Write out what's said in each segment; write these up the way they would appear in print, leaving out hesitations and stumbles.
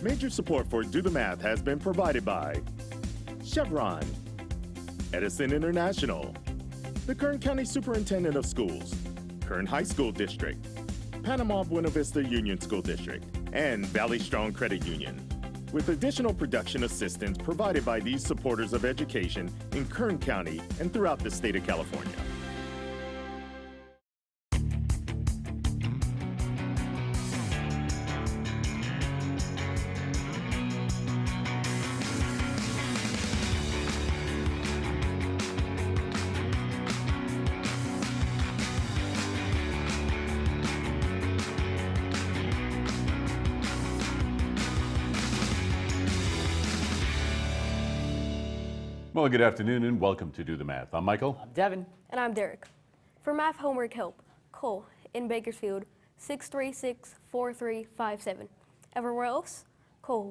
Major support for Do the Math has been provided by Chevron, Edison International, the Kern County Superintendent of Schools, Kern High School District, Panama Buena Vista Union School District, and Valley Strong Credit Union, with additional production assistance provided by these supporters of education in Kern County and throughout the state of California. Well, good afternoon and welcome to Do the Math. I'm Michael. I'm Devin. And I'm Dereck. For math homework help, call in Bakersfield 636-4357. Everywhere else, call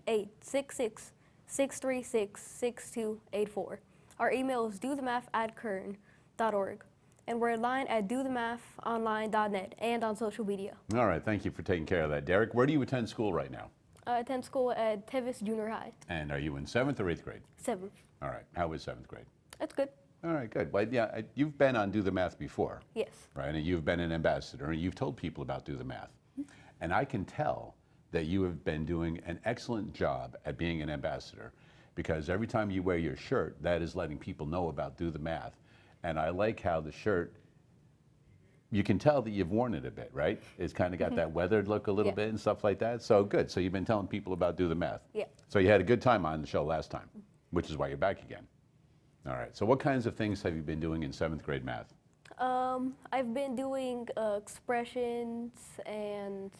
1-866-636-6284. Our email is dothemath@kern.org. And we're online at dothemathonline.net and on social media. All right, thank you for taking care of that. Dereck, where do you attend school right now? I attend school at Tevis Jr. And are you in 7th or 8th grade? 7th. All right, how is 7th grade? That's good. All right, good. Well, yeah, you've been on Do the Math before. Yes. Right, and you've been an ambassador, and you've told people about Do the Math. And I can tell that you have been doing an excellent job at being an ambassador, because every time you wear your shirt, that is letting people know about Do the Math. And I like how the shirt, you can tell that you've worn it a bit, right? It's kind of got that weathered look a little bit and stuff like that. So good. So you've been telling people about Do the Math. Yeah. So you had a good time on the show last time, which is why you're back again. All right. So what kinds of things have you been doing in 7th grade math? I've been doing expressions and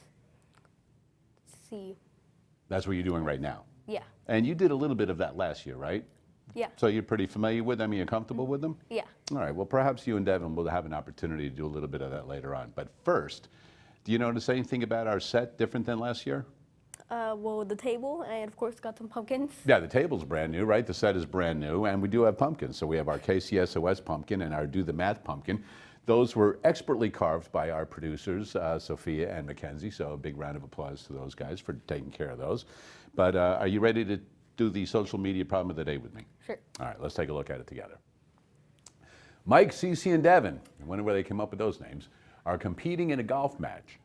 let's see. That's what you're doing right now. Yeah. And you did a little bit of that last year, right? Yeah. So you're pretty familiar with them? You're comfortable with them? Yeah. All right. Well, perhaps you and Devin will have an opportunity to do a little bit of that later on. But first, do you notice anything about our set different than last year? Well, the table, and of course got some pumpkins. Yeah, the table's brand new, right? The set is brand new, and we do have pumpkins. So we have our KCSOS pumpkin and our Do the Math pumpkin. Those were expertly carved by our producers, Sophia and Mackenzie. So a big round of applause to those guys for taking care of those. But are you ready to do the social media problem of the day with me? Sure. All right, let's take a look at it together. Mike, Cece, and Devin, I wonder where they came up with those names, are competing in a golf match.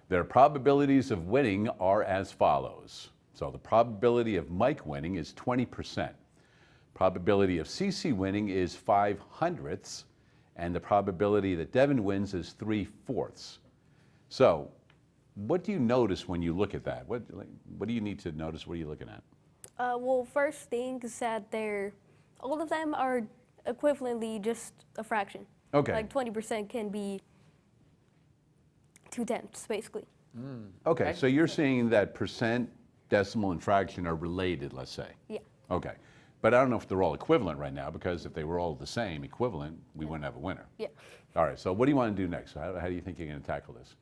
Their probabilities of winning are as follows. So the probability of Mike winning is 20%. Probability of Cece winning is 5/100ths, and the probability that Devin wins is 3/4. So what do you notice when you look at that? What do you need to notice? What are you looking at? Well, first thing is that all of them are equivalently just a fraction. Okay. Like 20% can be 2/10, basically. Okay, so you're saying that percent, decimal, and fraction are related, let's say. Yeah. Okay, but I don't know if they're all equivalent right now, because if they were all the same, equivalent, we wouldn't have a winner. Yeah. All right, so what do you want to do next? How do you think you're going to tackle this?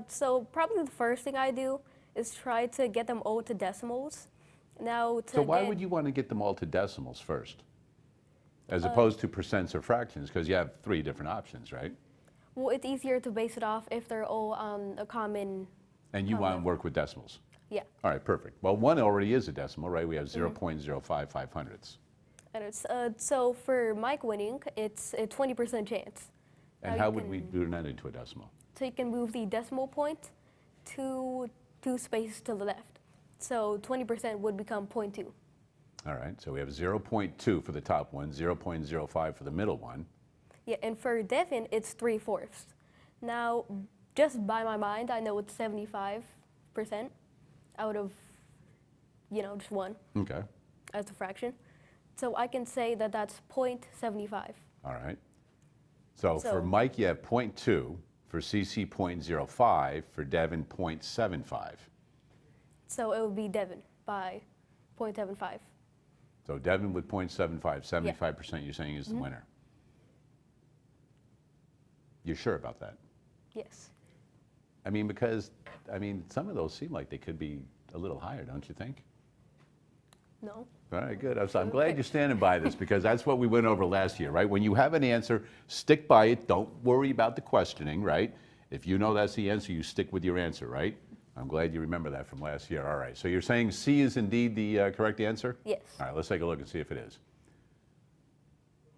So probably the first thing I do is try to get them all to decimals. Now, So why would you want to get them all to decimals first, as opposed to percents or fractions? Because you have 3 different options, right? Well, it's easier to base it off if they're all on a common. And you want to work with decimals. Yeah. All right, perfect. Well, 1 already is a decimal, right? We have 0.05 And it's so for Mike winning, it's a 20% chance. And Now how you would we can- do that into a decimal? So you can move the decimal point two spaces to the left. So 20% would become 0.2. All right, so we have 0.2 for the top one, 0.05 for the middle one. Yeah, and for Devin, it's 3/4. Now, just by my mind, I know it's 75% out of, just 1 Okay, as a fraction. So I can say that that's 0.75. all right. So for So- Mike, you have 0.2, for CC 0.05, for Devin 0.75. So it would be Devin by 0.75. So Devin with 0.75, 75% you're saying is the winner. You're sure about that? Yes. I mean, because, some of those seem like they could be a little higher, don't you think? No. All right, good. I'm glad you're standing by this, because that's what we went over last year, right? When you have an answer, stick by it. Don't worry about the questioning, right? If you know that's the answer, you stick with your answer, right? I'm glad you remember that from last year. All right, so you're saying C is indeed the correct answer? Yes. All right, let's take a look and see if it is.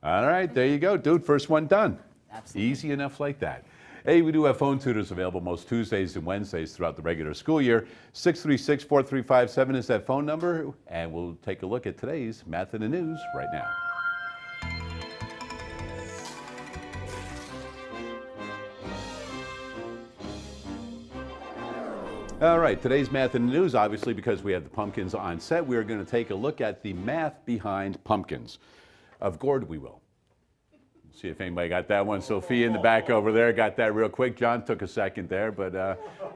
All right, there you go, dude. First one done. Absolutely. Easy enough like that. Hey, we do have phone tutors available most Tuesdays and Wednesdays throughout the regular school year. 636-4357 is that phone number, and we'll take a look at today's Math in the News right now. All right, today's Math in the News, obviously because we have the pumpkins on set, we are going to take a look at the math behind pumpkins. Of gourd, we will. See if anybody got that one. Sophia in the back over there got that real quick. John took a second there, but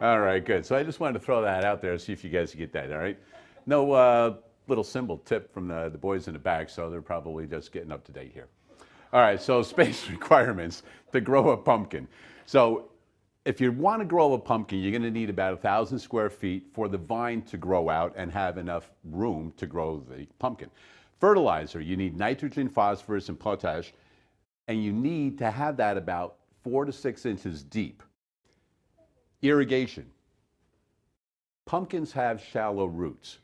all right, good. So I just wanted to throw that out there, see if you guys get that, all right? No little symbol tip from the boys in the back, so they're probably just getting up to date here. All right, so space requirements to grow a pumpkin. So if you want to grow a pumpkin, you're going to need about 1,000 square feet for the vine to grow out and have enough room to grow the pumpkin. Fertilizer, you need nitrogen, phosphorus, and potash, and you need to have that about 4 to 6 inches deep. Irrigation. Pumpkins have shallow roots.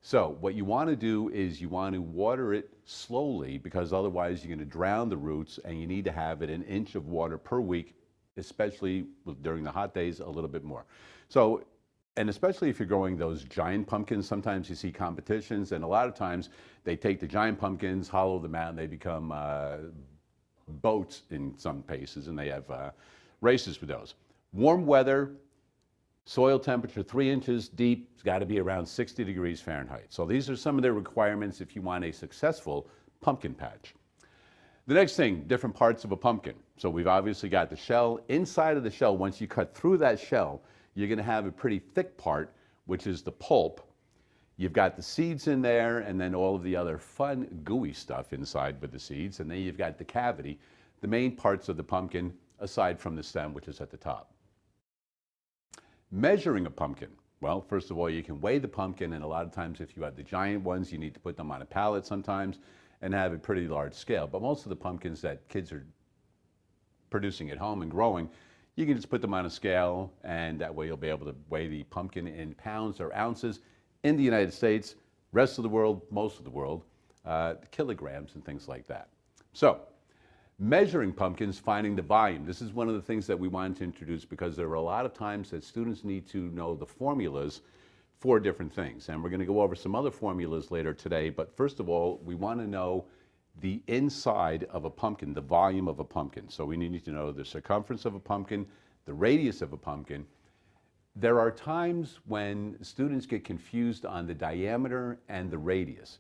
So what you want to do is you want to water it slowly because otherwise you're going to drown the roots, and you need to have it 1 inch of water per week, especially during the hot days, a little bit more. So, and especially if you're growing those giant pumpkins, sometimes you see competitions, and a lot of times they take the giant pumpkins, hollow them out, and they become boats in some cases, and they have races with those. Warm weather, soil temperature 3 inches deep, it's got to be around 60 degrees Fahrenheit. So these are some of the requirements if you want a successful pumpkin patch. The next thing, different parts of a pumpkin. So we've obviously got the shell. Inside of the shell, once you cut through that shell, you're going to have a pretty thick part, which is the pulp. You've got the seeds in there, and then all of the other fun, gooey stuff inside with the seeds. And then you've got the cavity, the main parts of the pumpkin, aside from the stem, which is at the top. Measuring a pumpkin. Well, first of all, you can weigh the pumpkin, and a lot of times if you have the giant ones, you need to put them on a pallet sometimes and have a pretty large scale. But most of the pumpkins that kids are producing at home and growing, you can just put them on a scale, and that way you'll be able to weigh the pumpkin in pounds or ounces in the United States, rest of the world, most of the world, kilograms and things like that. So, measuring pumpkins, finding the volume. This is one of the things that we wanted to introduce because there are a lot of times that students need to know the formulas for different things. And we're going to go over some other formulas later today, but first of all, we want to know the inside of a pumpkin, the volume of a pumpkin. So we need to know the circumference of a pumpkin, the radius of a pumpkin. There are times when students get confused on the diameter and the radius.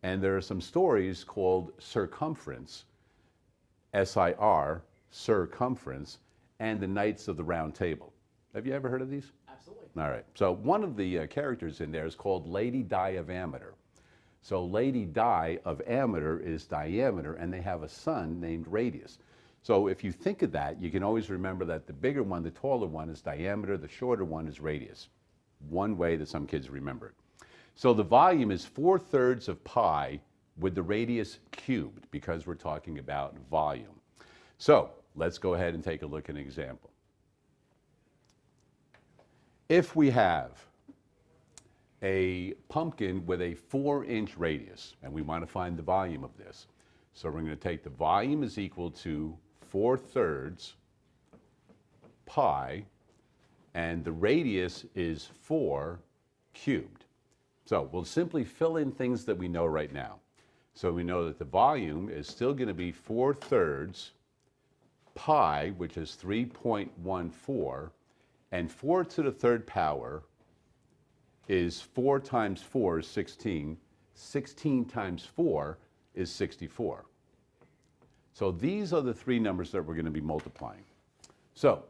And there are some stories called circumference, S-I-R, circumference, and the Knights of the Round Table. Have you ever heard of these? Absolutely. All right. So one of the characters in there is called Lady Di of Ameter. So Lady Di of Ameter is diameter, and they have a son named Radius. So if you think of that, you can always remember that the bigger one, the taller one, is diameter, the shorter one is radius. One way that some kids remember it. So the volume is 4/3 of pi with the radius cubed, because we're talking about volume. So let's go ahead and take a look at an example. If we have a pumpkin with a 4-inch radius, and we want to find the volume of this, so we're going to take the volume is equal to 4/3 pi, and the radius is 4 cubed. So we'll simply fill in things that we know right now. So we know that the volume is still going to be 4/3 pi, which is 3.14, and 4 to the third power is 4 times 4 is 16. 16 times 4 is 64. So these are the three numbers that we're going to be multiplying. So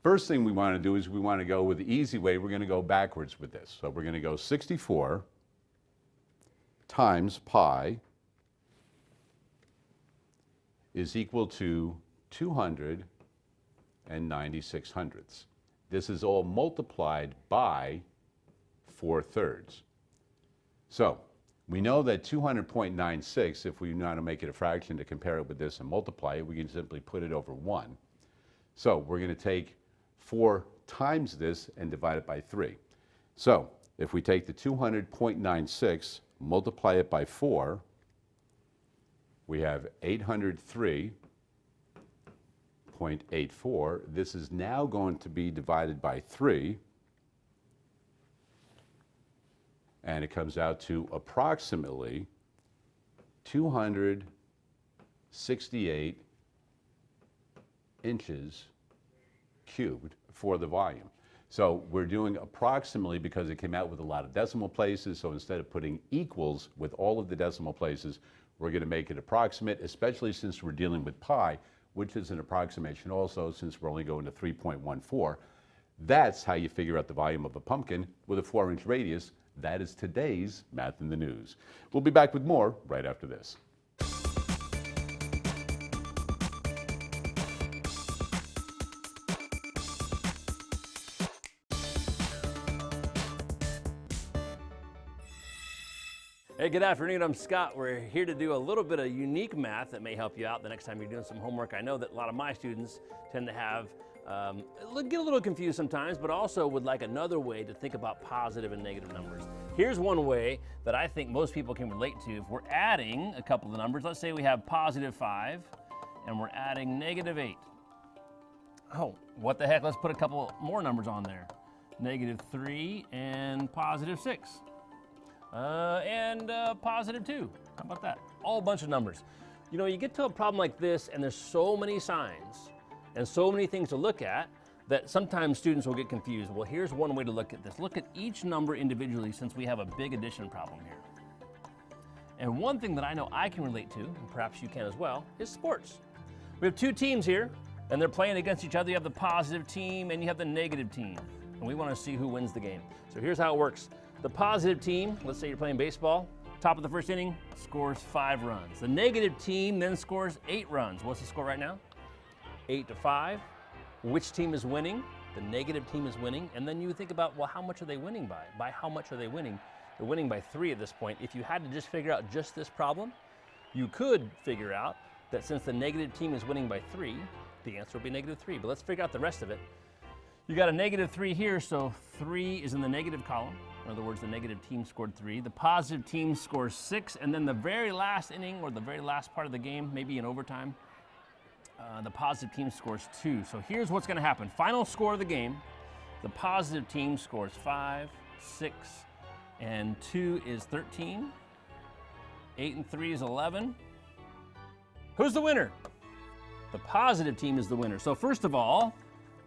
first thing we want to do is we want to go with the easy way. We're going to go backwards with this. So we're going to go 64 times pi is equal to 296 hundredths. This is all multiplied by 4/3. So we know that 200.96, if we want to make it a fraction to compare it with this and multiply it, we can simply put it over 1. So we're going to take 4 times this and divide it by 3. So if we take the 200.96, multiply it by 4, we have 803.84. This is now going to be divided by 3, and it comes out to approximately 268 inches cubed for the volume. So we're doing approximately because it came out with a lot of decimal places, so instead of putting equals with all of the decimal places, we're going to make it approximate, especially since we're dealing with pi, which is an approximation also, since we're only going to 3.14. That's how you figure out the volume of a pumpkin with a 4-inch radius. That is today's Math in the News. We'll be back with more right after this. Hey, good afternoon. I'm Scott. We're here to do a little bit of unique math that may help you out the next time you're doing some homework. I know that a lot of my students tend to have get a little confused sometimes, but also would like another way to think about positive and negative numbers. Here's one way that I think most people can relate to. If we're adding a couple of numbers, let's say we have positive 5 and we're adding negative 8. Oh, what the heck? Let's put a couple more numbers on there. Negative 3 and positive 6. And positive 2. How about that? All a bunch of numbers. You know, you get to a problem like this and there's so many signs and so many things to look at that sometimes students will get confused. Well, here's one way to look at this. Look at each number individually, since we have a big addition problem here. And one thing that I know I can relate to, and perhaps you can as well, is sports. We have two teams here and they're playing against each other. You have the positive team and you have the negative team. And we want to see who wins the game. So here's how it works. The positive team, let's say you're playing baseball, top of the first inning, scores 5 runs. The negative team then scores 8 runs. What's the score right now? 8-5. Which team is winning? The negative team is winning. And then you think about, well, how much are they winning by? By how much are they winning? They're winning by 3 at this point. If you had to just figure out just this problem, you could figure out that since the negative team is winning by 3, the answer would be negative 3. But let's figure out the rest of it. You got a negative 3 here, so 3 is in the negative column. In other words, the negative team scored 3. The positive team scores 6, and then the very last inning or the very last part of the game, maybe in overtime, the positive team scores 2. So here's what's going to happen. Final score of the game, the positive team scores 5, 6, and 2 is 13. 8 and 3 is 11. Who's the winner? The positive team is the winner. So first of all,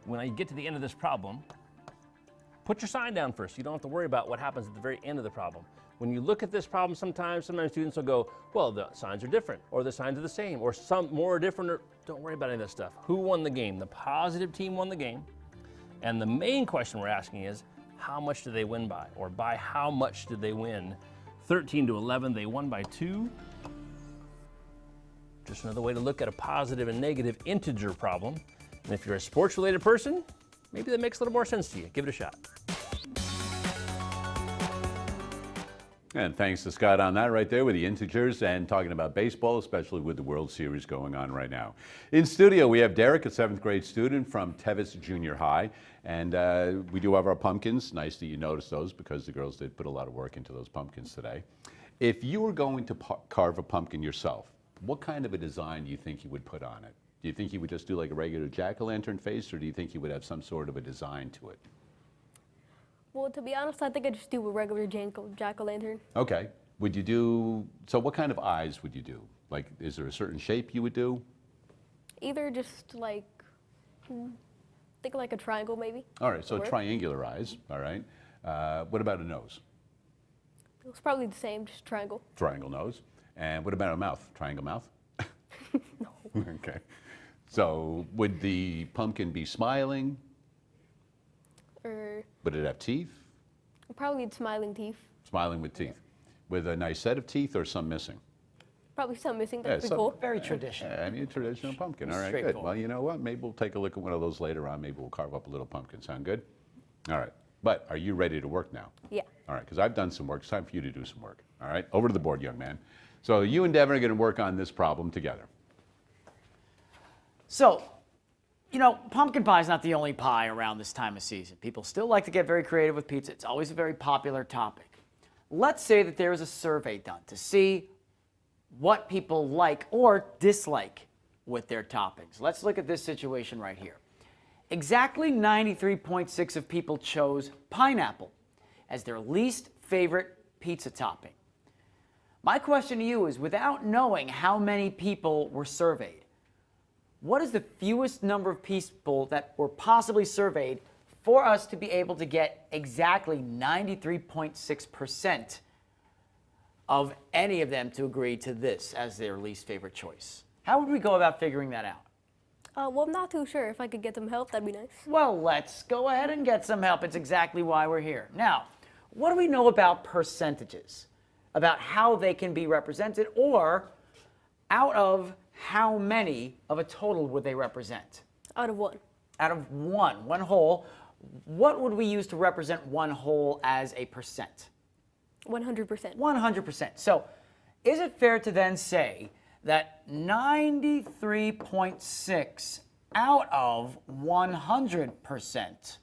when I get to the end of this problem, put your sign down first. You don't have to worry about what happens at the very end of the problem. When you look at this problem, sometimes students will go, well, the signs are different, or the signs are the same, or some more different, or don't worry about any of that stuff. Who won the game? The positive team won the game. And the main question we're asking is, how much did they win by? Or by how much did they win? 13-11, they won by 2. Just another way to look at a positive and negative integer problem. And if you're a sports-related person, maybe that makes a little more sense to you. Give it a shot. And thanks to Scott on that right there with the integers and talking about baseball, especially with the World Series going on right now. In studio, we have Dereck, a 7th grade student from Tevis Junior High. And we do have our pumpkins. Nice that you noticed those because the girls did put a lot of work into those pumpkins today. If you were going to carve a pumpkin yourself, what kind of a design do you think you would put on it? Do you think you would just do like a regular jack-o'-lantern face, or do you think you would have some sort of a design to it? Well, to be honest, I think I'd just do a regular jack-o'-lantern. Okay. Would you do, so what kind of eyes would you do? Like, is there a certain shape you would do? Either just like, think like a triangle maybe. All right, so triangular eyes, all right. What about a nose? It's probably the same, just triangle. Triangle nose. And what about a mouth? Triangle mouth? No. Okay. So would the pumpkin be smiling? Or Would it have teeth? probably smiling teeth. Smiling with teeth. With a nice set of teeth or some missing? Probably some missing. That'd be some- cool. Very traditional. I mean, a traditional pumpkin. All right, good. Straightforward. Well, you know what? Maybe we'll take a look at one of those later on. Maybe we'll carve up a little pumpkin. Sound good? All right. But are you ready to work now? Yeah. All right, because I've done some work. It's time for you to do some work. All right? Over to the board, young man. So you and Devin are going to work on this problem together. So, You know, pumpkin pie is not the only pie around this time of season. People still like to get very creative with pizza. It's always a very popular topic. Let's say that there is a survey done to see what people like or dislike with their toppings. Let's look at this situation right here. Exactly 93.6% of people chose pineapple as their least favorite pizza topping. My question to you is, without knowing how many people were surveyed, what is the fewest number of people that were possibly surveyed for us to be able to get exactly 93.6% of any of them to agree to this as their least favorite choice? How would we go about figuring that out? Well, I'm not too sure. If I could get some help, that'd be nice. Well, let's go ahead and get some help. It's exactly why we're here. Now, what do we know about percentages? About how they can be represented, or out of how many of a total would they represent? Out of 1. Out of one whole. What would we use to represent one whole as a percent? 100%. 100%. So is it fair to then say that 93.6 out of 100%,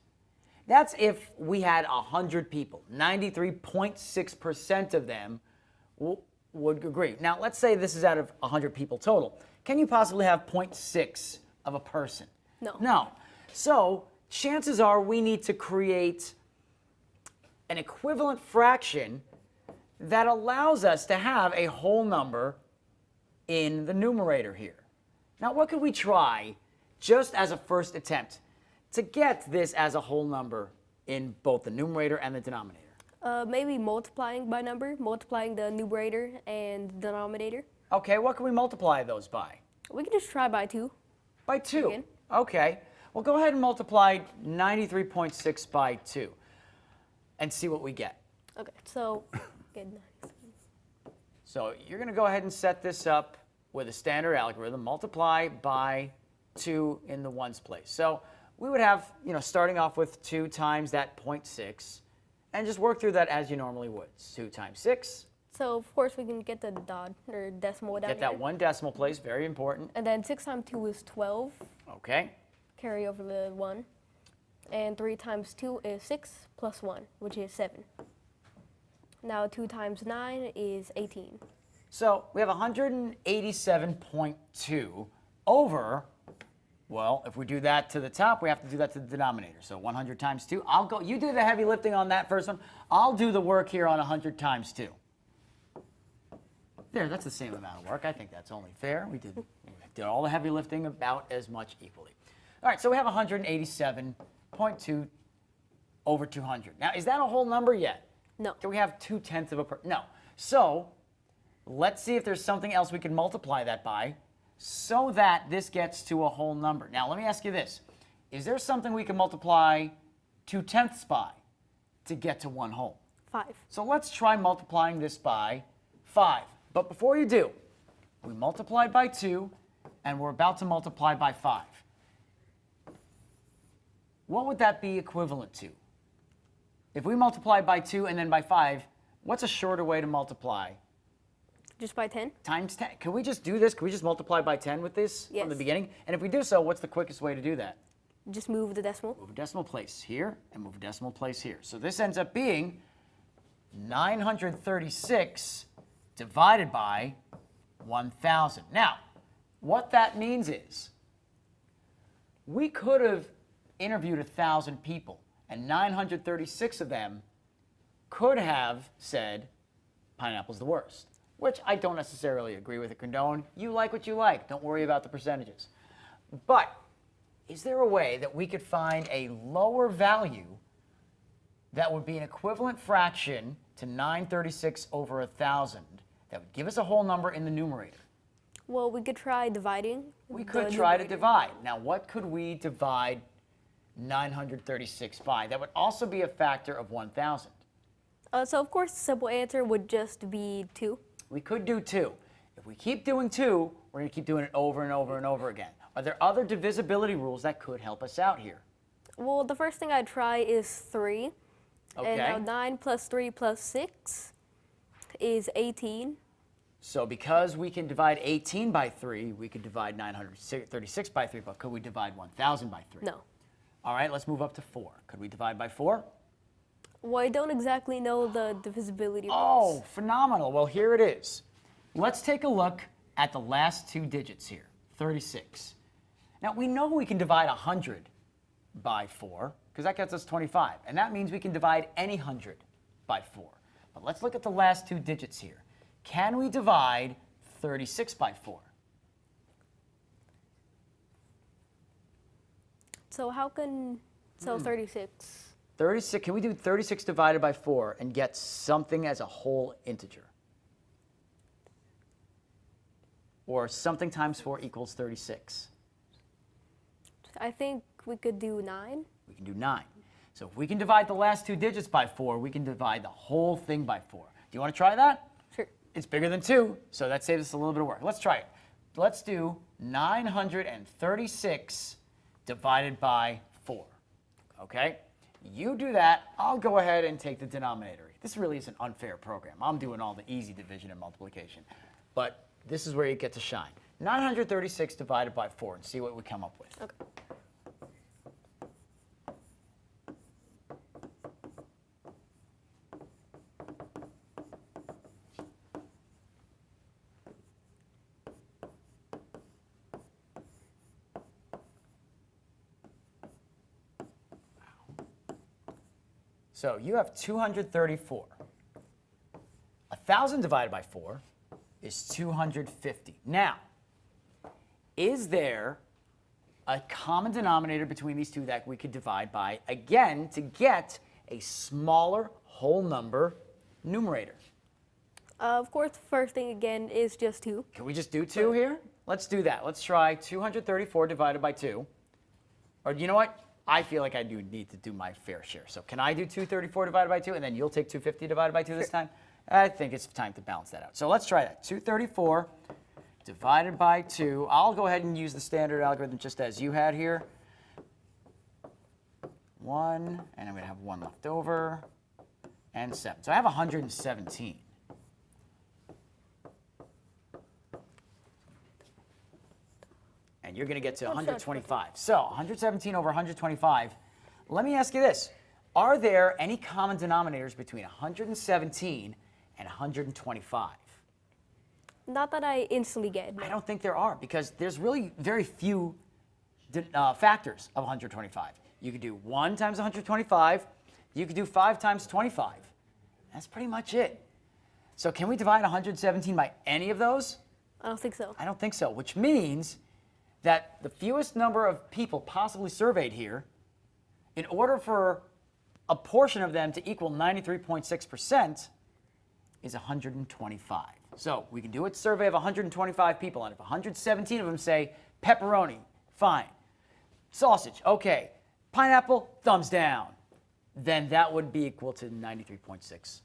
that's if we had 100 people, 93.6% of them would agree. Now, let's say this is out of 100 people total. Can you possibly have 0.6 of a person? No. No. So chances are we need to create an equivalent fraction that allows us to have a whole number in the numerator here. Now, what could we try just as a first attempt to get this as a whole number in both the numerator and the denominator? Maybe multiplying by number, multiplying the numerator and denominator. Okay, what can we multiply those by? We can just try by 2. By 2. Again. Okay. Well, go ahead and multiply 93.6 by 2 and see what we get. Okay, so get 97. So you're going to go ahead and set this up with a standard algorithm, multiply by 2 in the ones place. So we would have, starting off with 2 times that 0.6, and just work through that as you normally would. 2 times 6. So of course we can get the dot or decimal down Get that here. one decimal place, very important. And then 6 times 2 is 12. Okay. Carry over the 1. And 3 times 2 is 6 plus 1, which is 7. Now 2 times 9 is 18. So we have 187.2 over, well, if we do that to the top, we have to do that to the denominator. So 100 times 2. You do the heavy lifting on that first one. I'll do the work here on 100 times 2. There, that's the same amount of work. I think that's only fair. We did all the heavy lifting about as much equally. All right, so we have 187.2 over 200. Now, is that a whole number yet? No. Do we have 2/10 of a no? So let's see if there's something else we can multiply that by so that this gets to a whole number. Now, let me ask you this. Is there something we can multiply 2/10 by to get to one whole? 5. So let's try multiplying this by 5. But before you do, we multiplied by 2, and we're about to multiply by 5. What would that be equivalent to? If we multiply by 2 and then by 5, what's a shorter way to multiply? Just by 10? Times 10. Can we just do this? Can we just multiply by 10 with this from the Yes. beginning? And if we do so, what's the quickest way to do that? Just move the decimal. Move a decimal place here and move a decimal place here. So this ends up being 936 divided by 1,000. Now, what that means is we could have interviewed 1,000 people, and 936 of them could have said pineapple's the worst, which I don't necessarily agree with or condone. You like what you like. Don't worry about the percentages. But is there a way that we could find a lower value that would be an equivalent fraction to 936 over 1,000 that would give us a whole number in the numerator? Well, we could try dividing. We could the try to numerator. divide. Now, what could we divide 936 by? That would also be a factor of 1,000. So of course the simple answer would just be 2. We could do 2. If we keep doing 2, we're going to keep doing it over and over and over again. Are there other divisibility rules that could help us out here? Well, the first thing I'd try is 3. Okay. And now 9 plus 3 plus 6 is 18. So because we can divide 18 by 3, we could divide 936 by 3, but could we divide 1,000 by 3? No. All right, let's move up to 4. Could we divide by 4? Well, I don't exactly know the divisibility Oh, rules. phenomenal. Well, here it is. Let's take a look at the last 2 digits here, 36. Now, we know we can divide 100 by 4, because that gets us 25. And that means we can divide any 100 by 4. But let's look at the last 2 digits here. Can we divide 36 by 4? So how can, 36. 36, can we do 36 divided by 4 and get something as a whole integer? Or something times 4 equals 36. I think we could do 9. We can do 9. So if we can divide the last 2 digits by 4, we can divide the whole thing by 4. Do you want to try that? Sure. It's bigger than 2, so that saves us a little bit of work. Let's try it. Let's do 936 divided by 4. Okay? You do that. I'll go ahead and take the denominator. This really is an unfair program. I'm doing all the easy division and multiplication. But this is where you get to shine. 936 divided by 4 and see what we come up with. Okay. So you have 234. 1,000 divided by 4 is 250. Now, is there a common denominator between these two that we could divide by, again, to get a smaller whole number numerator? Of course, the first thing again is just 2. Can we just do 2 here? Let's do that. Let's try 234 divided by 2. Or you know what? I feel like I do need to do my fair share. So can I do 234 divided by 2, and then you'll take 250 divided by 2 this time? I think it's time to balance that out. So let's try that. 234 divided by 2. I'll go ahead and use the standard algorithm just as you had here. 1, and I'm going to have 1 left over, and 7. So I have 117. And you're going to get to 125. So 117 over 125. Let me ask you this. Are there any common denominators between 117 and 125? Not that I instantly get. No. I don't think there are, because there's really very few factors of 125. You could do 1 times 125. You could do 5 times 25. That's pretty much it. So can we divide 117 by any of those? I don't think so. I don't think so, which means that the fewest number of people possibly surveyed here, in order for a portion of them to equal 93.6%, is 125. So we can do a survey of 125 people, and if 117 of them say pepperoni, fine. Sausage, okay. Pineapple, thumbs down. Then that would be equal to 93.6%.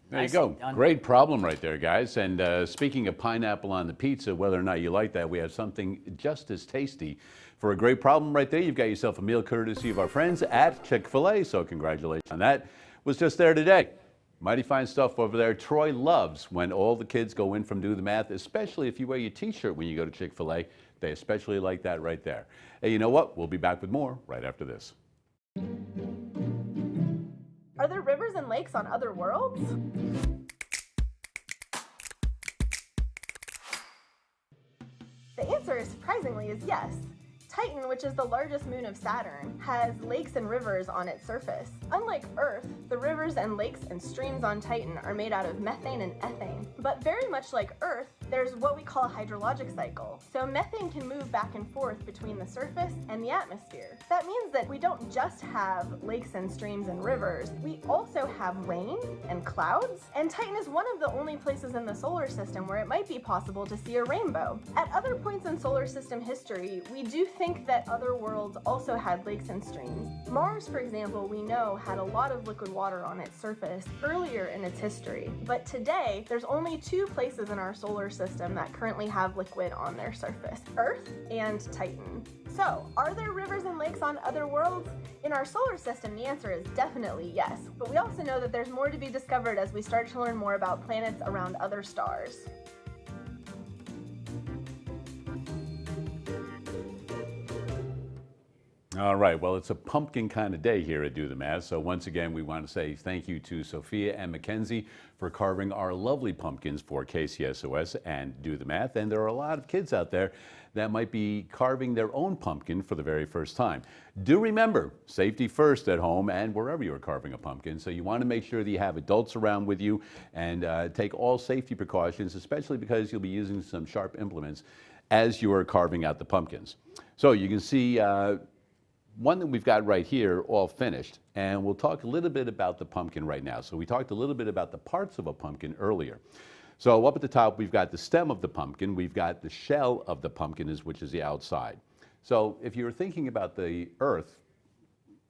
There you go. Great problem right there, guys. And speaking of pineapple on the pizza, whether or not you like that, we have something just as tasty. For a great problem right there, you've got yourself a meal courtesy of our friends at Chick-fil-A. So congratulations on that. Was just there today. Mighty fine stuff over there. Troy loves when all the kids go in from Do the Math, especially if you wear your t-shirt when you go to Chick-fil-A. They especially like that right there. Hey, you know what? We'll be back with more right after this. Are there rivers and lakes on other worlds? The answer, surprisingly, is yes. Titan, which is the largest moon of Saturn, has lakes and rivers on its surface. Unlike Earth, the rivers and lakes and streams on Titan are made out of methane and ethane. But very much like Earth, there's what we call a hydrologic cycle. So methane can move back and forth between the surface and the atmosphere. That means that we don't just have lakes and streams and rivers, we also have rain and clouds. And Titan is one of the only places in the solar system where it might be possible to see a rainbow. At other points in solar system history, we do think think that other worlds also had lakes and streams. Mars, for example, we know had a lot of liquid water on its surface earlier in its history. But today, there's only 2 places in our solar system that currently have liquid on their surface: Earth and Titan. So, are there rivers and lakes on other worlds? In our solar system, the answer is definitely yes. But we also know that there's more to be discovered as we start to learn more about planets around other stars. All right, well, it's a pumpkin kind of day here at Do the Math. So once again, we want to say thank you to Sophia and Mackenzie for carving our lovely pumpkins for KCSOS and Do the Math. And there are a lot of kids out there that might be carving their own pumpkin for the very first time. Do remember, safety first at home and wherever you're carving a pumpkin. So you want to make sure that you have adults around with you and take all safety precautions, especially because you'll be using some sharp implements as you are carving out the pumpkins. So you can see one that we've got right here all finished, and we'll talk a little bit about the pumpkin right now. So we talked a little bit about the parts of a pumpkin earlier. So up at the top, we've got the stem of the pumpkin, we've got the shell of the pumpkin, which is the outside. So if you're thinking about the earth,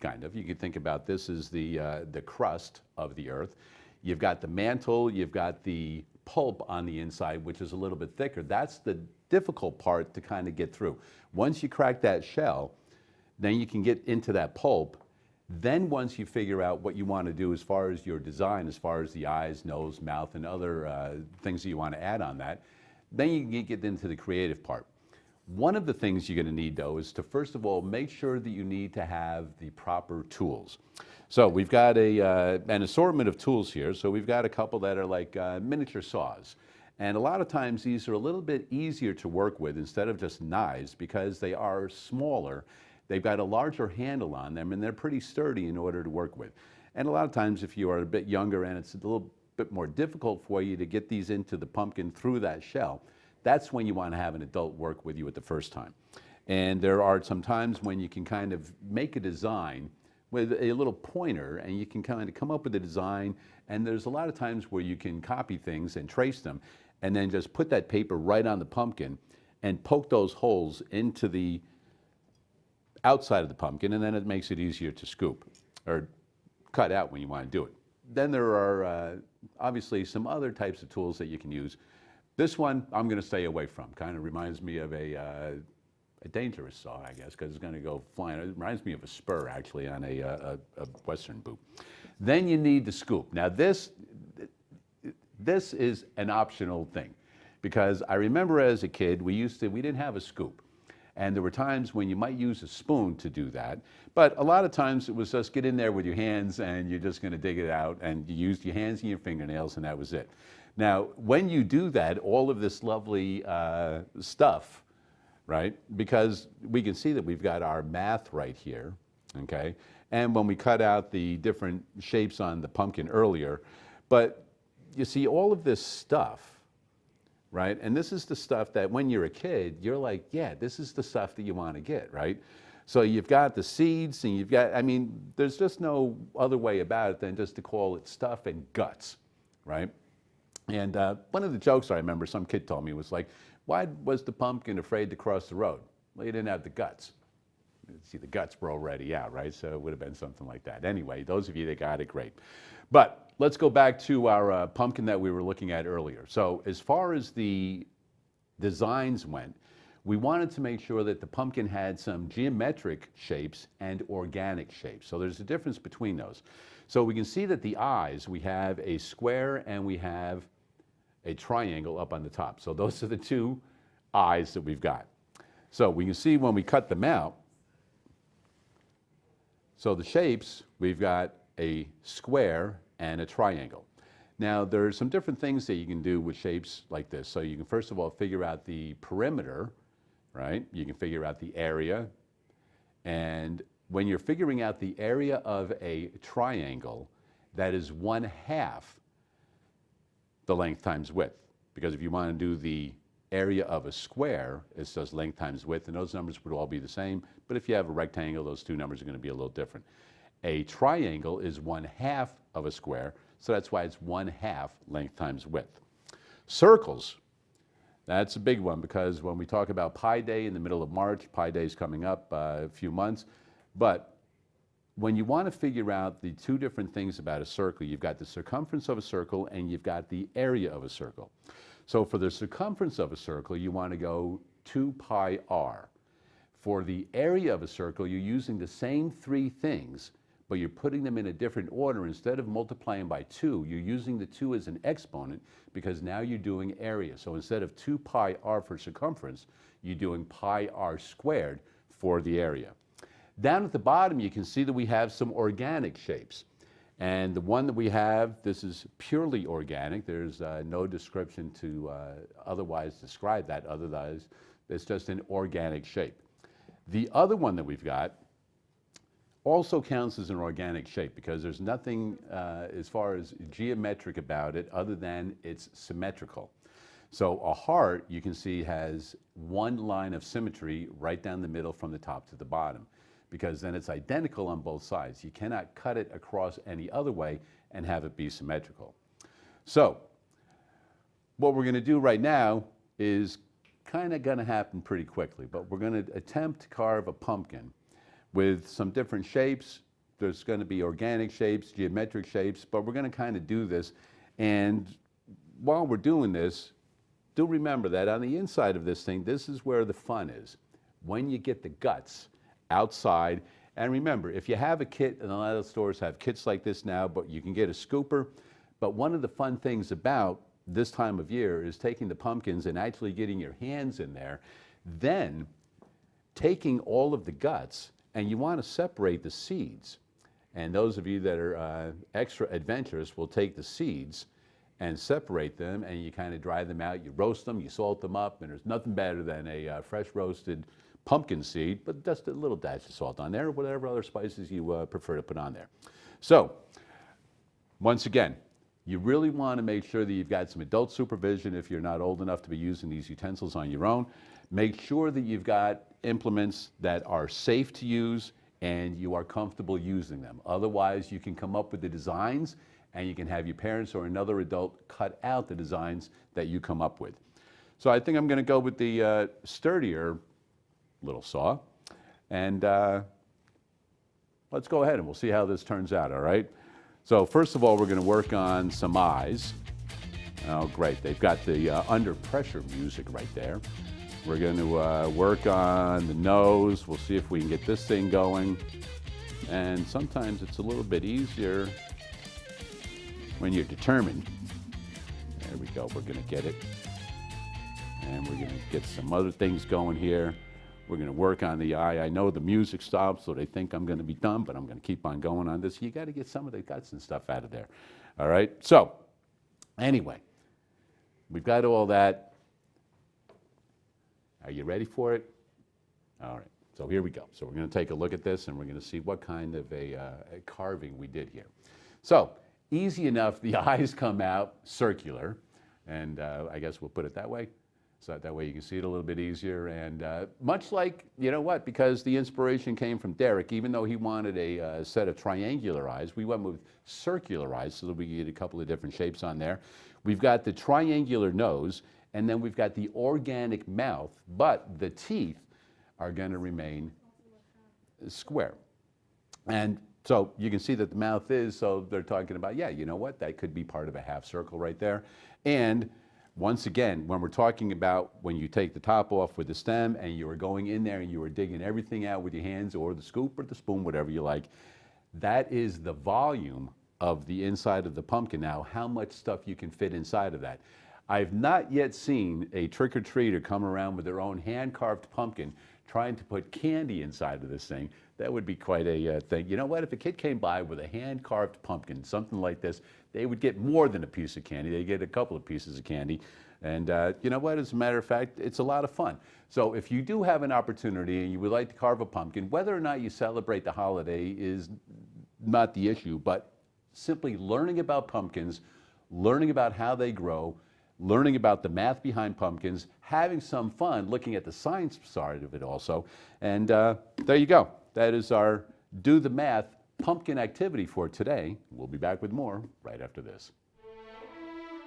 kind of, you could think about this as the crust of the earth. You've got the mantle, you've got the pulp on the inside, which is a little bit thicker. That's the difficult part to kind of get through. Once you crack that shell, then you can get into that pulp. Then once you figure out what you want to do as far as your design, as far as the eyes, nose, mouth, and other things that you want to add on that, then you can get into the creative part. One of the things you're going to need, though, is to first of all make sure that you need to have the proper tools. So we've got an assortment of tools here. So we've got a couple that are like miniature saws. And a lot of times these are a little bit easier to work with instead of just knives because they are smaller. They've got a larger handle on them, and they're pretty sturdy in order to work with. And a lot of times if you are a bit younger and it's a little bit more difficult for you to get these into the pumpkin through that shell, that's when you want to have an adult work with you at the first time. And there are some times when you can kind of make a design with a little pointer, and you can kind of come up with a design, and there's a lot of times where you can copy things and trace them, and then just put that paper right on the pumpkin and poke those holes into the outside of the pumpkin, and then it makes it easier to scoop or cut out when you want to do it. Then there are obviously some other types of tools that you can use. This one I'm going to stay away from. Kind of reminds me of a dangerous saw, I guess, because it's going to go flying. It reminds me of a spur, actually, on a Western boot. Then you need the scoop. Now this is an optional thing, because I remember as a kid we didn't have a scoop. And there were times when you might use a spoon to do that, but a lot of times it was just get in there with your hands and you're just going to dig it out, and you used your hands and your fingernails, and that was it. Now, when you do that, all of this lovely stuff, right? Because we can see that we've got our math right here, okay? And when we cut out the different shapes on the pumpkin earlier, but you see all of this stuff, right? And this is the stuff that when you're a kid, you're like, yeah, this is the stuff that you want to get, right? So you've got the seeds, and you've got, I mean, there's just no other way about it than just to call it stuff and guts, right? And one of the jokes I remember some kid told me was like, why was the pumpkin afraid to cross the road? Well, he didn't have the guts. See, the guts were already out, right? So it would have been something like that. Anyway, those of you that got it, great. But let's go back to our pumpkin that we were looking at earlier. So as far as the designs went, we wanted to make sure that the pumpkin had some geometric shapes and organic shapes. So there's a difference between those. So we can see that the eyes, we have a square and we have a triangle up on the top. So those are the two eyes that we've got. So we can see when we cut them out, so the shapes, we've got a square and a triangle. Now there are some different things that you can do with shapes like this. So you can first of all figure out the perimeter, right? You can figure out the area. And when you're figuring out the area of a triangle, that is 1/2 the length times width. Because if you want to do the area of a square, it's just length times width, and those numbers would all be the same. But if you have a rectangle, those two numbers are going to be a little different. A triangle is 1/2 of a square, so that's why it's 1/2 length times width. Circles, That's a big one because when we talk about Pi Day in the middle of March, Pi Day is coming up a few months, but when you want to figure out the two different things about a circle, you've got the circumference of a circle and you've got the area of a circle. So for the circumference of a circle, you want to go 2 pi r. For the area of a circle, you're using the same three things, but you're putting them in a different order. Instead of multiplying by 2, you're using the 2 as an exponent because now you're doing area. So instead of 2 pi r for circumference, you're doing pi r squared for the area. Down at the bottom, you can see that we have some organic shapes. And the one that we have, this is purely organic. There's no description to otherwise describe that, otherwise it's just an organic shape. The other one that we've got also counts as an organic shape because there's nothing as far as geometric about it other than it's symmetrical. So a heart, you can see, has one line of symmetry right down the middle from the top to the bottom, because then it's identical on both sides. You cannot cut it across any other way and have it be symmetrical. So what we're going to do right now is kind of going to happen pretty quickly, but we're going to attempt to carve a pumpkin with some different shapes. There's going to be organic shapes, geometric shapes, but we're going to kind of do this. And while we're doing this, do remember that on the inside of this thing, this is where the fun is. When you get the guts outside, and remember, if you have a kit, and a lot of stores have kits like this now, but you can get a scooper. But one of the fun things about this time of year is taking the pumpkins and actually getting your hands in there, then taking all of the guts, and you want to separate the seeds. And those of you that are extra adventurous will take the seeds and separate them, and you kind of dry them out, you roast them, you salt them up, and there's nothing better than a fresh roasted pumpkin seed, but just a little dash of salt on there, or whatever other spices you prefer to put on there. So, once again, you really want to make sure that you've got some adult supervision if you're not old enough to be using these utensils on your own. Make sure that you've got implements that are safe to use and you are comfortable using them. Otherwise, you can come up with the designs and you can have your parents or another adult cut out the designs that you come up with. So I think I'm going to go with the sturdier little saw, and let's go ahead and we'll see how this turns out, all right? So first of all, we're going to work on some eyes. Oh, great, they've got the under pressure music right there. We're going to work on the nose. We'll see if we can get this thing going. And sometimes it's a little bit easier when you're determined. There we go, we're going to get it. And we're going to get some other things going here. We're going to work on the eye. I know the music stops, so they think I'm going to be done, but I'm going to keep on going on this. You got to get some of the guts and stuff out of there. All right? So, anyway, we've got all that. Are you ready for it? All right. So here we go. So we're going to take a look at this, and we're going to see what kind of a carving we did here. So, easy enough. The eyes come out circular, and I guess we'll put it that way. So that way you can see it a little bit easier. And much like, you know what, because the inspiration came from Dereck, even though he wanted a set of triangular eyes, we went with circular eyes so that we could get a couple of different shapes on there. We've got the triangular nose, and then we've got the organic mouth, but the teeth are going to remain square. And so you can see that the mouth is, so they're talking about, yeah, you know what, that could be part of a half circle right there. And once again, when we're talking about when you take the top off with the stem and you are going in there and you are digging everything out with your hands or the scoop or the spoon, whatever you like, that is the volume of the inside of the pumpkin. Now, how much stuff you can fit inside of that. I've not yet seen a trick-or-treater come around with their own hand-carved pumpkin trying to put candy inside of this thing. That would be quite a thing. You know what? If a kid came by with a hand-carved pumpkin, something like this, they would get more than a piece of candy. They'd get a couple of pieces of candy. And you know what? As a matter of fact, it's a lot of fun. So if you do have an opportunity and you would like to carve a pumpkin, whether or not you celebrate the holiday is not the issue, but simply learning about pumpkins, learning about how they grow, learning about the math behind pumpkins, having some fun looking at the science side of it also. And there you go. That is our Do the Math pumpkin activity for today. We'll be back with more right after this.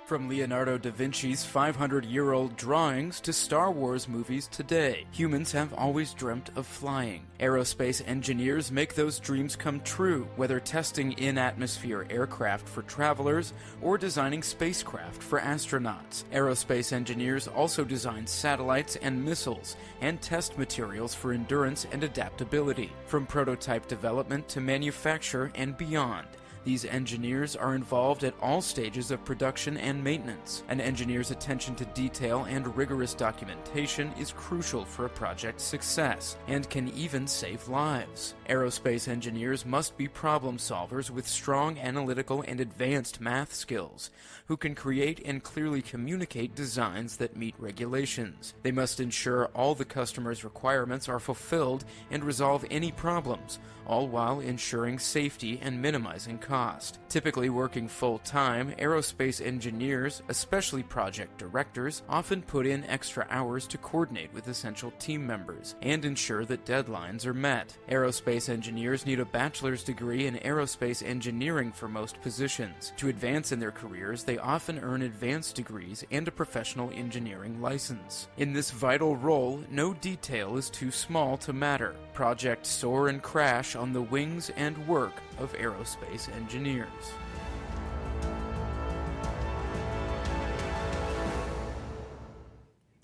From Leonardo da Vinci's 500-year-old drawings to Star Wars movies today, humans have always dreamt of flying. Aerospace engineers make those dreams come true, whether testing in-atmosphere aircraft for travelers or designing spacecraft for astronauts. Aerospace engineers also design satellites and missiles and test materials for endurance and adaptability, from prototype development to manufacture and beyond. These engineers are involved at all stages of production and maintenance. An engineer's attention to detail and rigorous documentation is crucial for a project's success and can even save lives. Aerospace engineers must be problem solvers with strong analytical and advanced math skills, who can create and clearly communicate designs that meet regulations. They must ensure all the customer's requirements are fulfilled and resolve any problems, all while ensuring safety and minimizing cost. Typically working full-time, aerospace engineers, especially project directors, often put in extra hours to coordinate with essential team members and ensure that deadlines are met. Aerospace engineers need a bachelor's degree in aerospace engineering for most positions. To advance in their careers, they often earn advanced degrees and a professional engineering license. In this vital role, no detail is too small to matter. Projects soar and crash on the wings and work of aerospace engineers.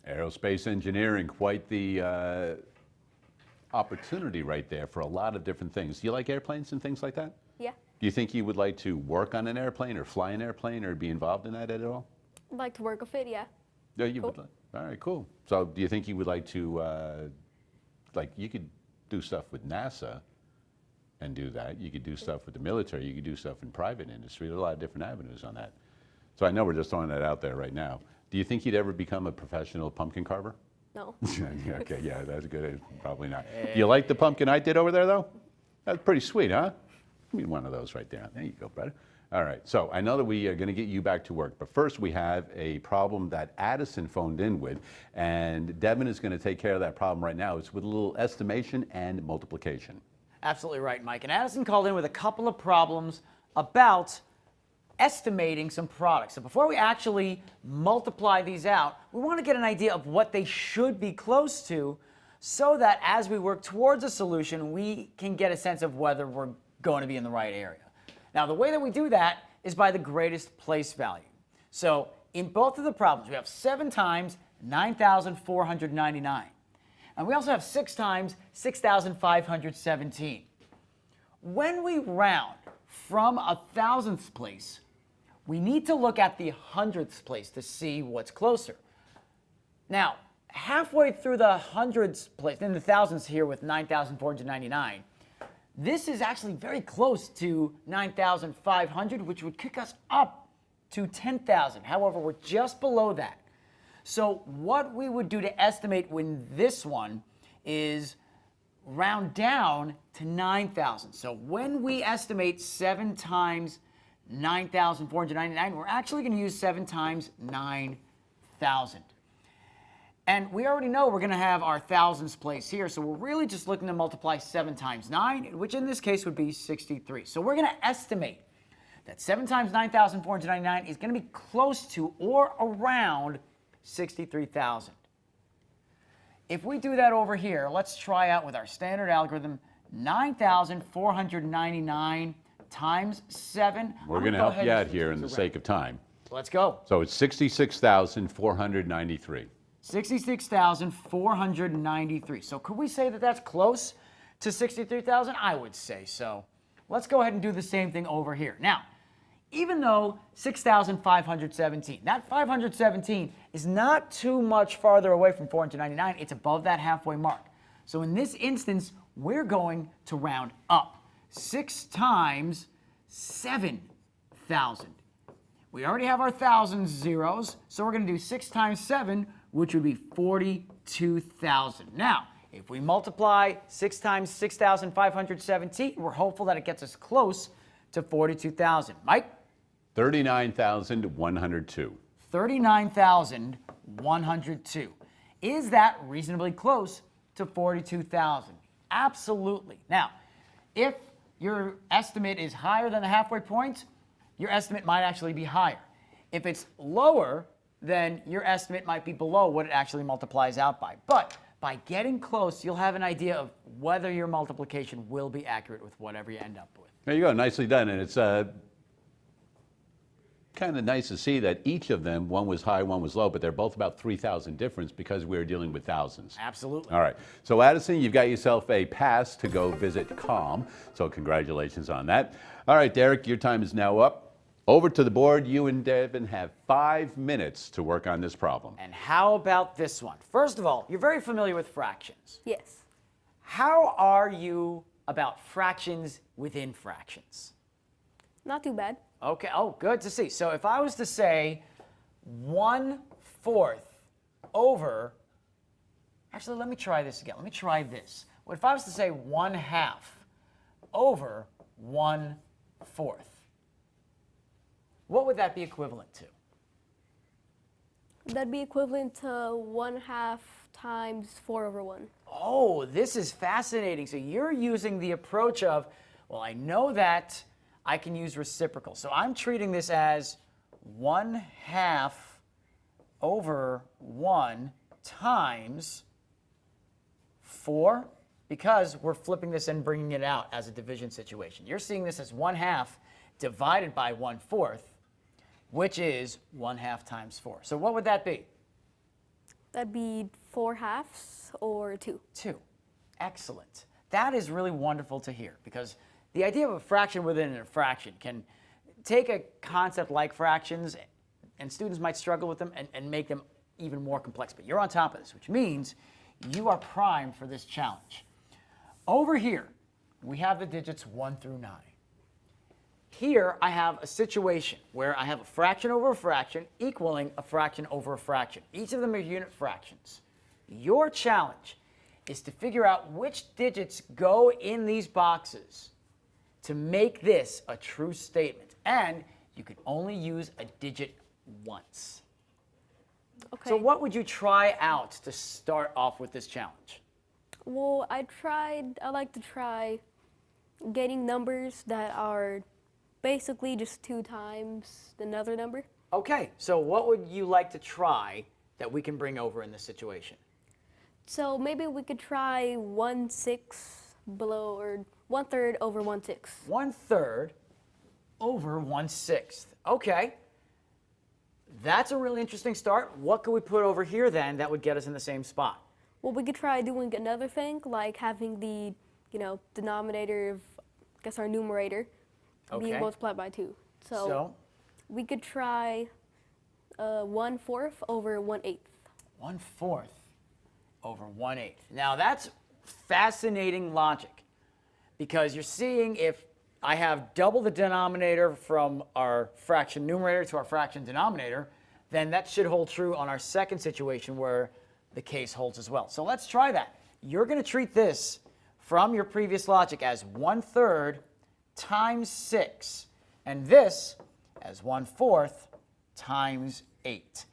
Aerospace engineering, quite the opportunity right there for a lot of different things. Do you like airplanes and things like that? Yeah. Do you think you would like to work on an airplane or fly an airplane or be involved in that at all? I'd like to work with it, yeah. Yeah, you Cool. would. All right, cool. So do you think you would like to, like you could do stuff with NASA and do that. You could do stuff with the military. You could do stuff in private industry. There are a lot of different avenues on that. So I know we're just throwing that out there right now. Do you think you'd ever become a professional pumpkin carver? No. Okay, yeah, that's good. Probably not. Do you like the pumpkin I did over there, though? That's pretty sweet, huh? Give me one of those right there. There you go, brother. All right, so I know that we are going to get you back to work, but first we have a problem that Addison phoned in with, and Devin is going to take care of that problem right now. It's with a little estimation and multiplication. Absolutely right, Mike. And Addison called in with a couple of problems about estimating some products. So before we actually multiply these out, we want to get an idea of what they should be close to so that as we work towards a solution, we can get a sense of whether we're going to be in the right area. Now, the way that we do that is by the greatest place value. So in both of the problems, we have 7 times 9,499. And we also have 6 times 6,517. When we round from a thousandths place, we need to look at the hundredths place to see what's closer. Now, halfway through the hundredths place, in the thousands here with 9,499, this is actually very close to 9,500, which would kick us up to 10,000. However, we're just below that. So what we would do to estimate when this one is round down to 9,000. So when we estimate 7 times 9,499, we're actually going to use 7 times 9,000. And we already know we're going to have our thousands place here, so we're really just looking to multiply 7 times 9, which in this case would be 63. So we're going to estimate that 7 times 9,499 is going to be close to or around 63,000. If we do that over here, let's try out with our standard algorithm, 9,499 times 7. We're going to help you out here in the sake of time. Let's go. So it's 66,493. 66,493. So could we say that that's close to 63,000? I would say so. Let's go ahead and do the same thing over here. Now, even though 6,517, that 517 is not too much farther away from 499, it's above that halfway mark. So in this instance, we're going to round up. 6 times 7,000. We already have our thousands zeros, so we're going to do 6 times 7, which would be 42,000. Now, if we multiply 6 times 6,517, we're hopeful that it gets us close to 42,000. Mike? 39,102. 39,102. Is that reasonably close to 42,000? Absolutely. Now, if your estimate is higher than the halfway point, your estimate might actually be higher. If it's lower, then your estimate might be below what it actually multiplies out by. But by getting close, you'll have an idea of whether your multiplication will be accurate with whatever you end up with. There you go, nicely done. And it's kind of nice to see that each of them, one was high, one was low, but they're both about 3,000 difference because we're dealing with thousands. Absolutely. All right. So Addison, you've got yourself a pass to go visit CALM. So congratulations on that. All right, Dereck, your time is now up. Over to the board. You and Devin have 5 minutes to work on this problem. And how about this one? First of all, you're very familiar with fractions. Yes. How are you about fractions within fractions? Not too bad. Okay, oh, good to see. So if I was to say 1/4 over, actually, let me try this again. Let me try this. What if I was to say 1/2 over 1/4? What would that be equivalent to? That'd be equivalent to 1/2 times 4/1. Oh, this is fascinating. So you're using the approach of, well, I know that I can use reciprocal. So I'm treating this as 1/2 over 1 times 4, because we're flipping this and bringing it out as a division situation. You're seeing this as 1/2 divided by 1/4, which is 1/2 times 4. So what would that be? That'd be 4/2 or 2. 2. Excellent. That is really wonderful to hear, because the idea of a fraction within a fraction can take a concept like fractions, and students might struggle with them and make them even more complex. But you're on top of this, which means you are primed for this challenge. Over here, we have the digits 1 through 9. Here, I have a situation where I have a fraction over a fraction equaling a fraction over a fraction. Each of them are unit fractions. Your challenge is to figure out which digits go in these boxes to make this a true statement. And you can only use a digit once. Okay. So what would you try out to start off with this challenge? Well, I like to try getting numbers that are basically just 2 times another number. Okay, so what would you like to try that we can bring over in this situation? So maybe we could try 1/6 below, or 1/3 over 1/6. 1/3 over 1/6. Okay. That's a really interesting start. What could we put over here then that would get us in the same spot? Well, we could try doing another thing, like having the, denominator of, I guess, our numerator being Okay. multiplied by 2. So we could try 1/4 over 1/8. 1/4 over 1/8. Now that's fascinating logic, because you're seeing if I have double the denominator from our fraction numerator to our fraction denominator, then that should hold true on our second situation where the case holds as well. So let's try that. You're going to treat this from your previous logic as 1/3 times 6, and this as 1/4 times 8.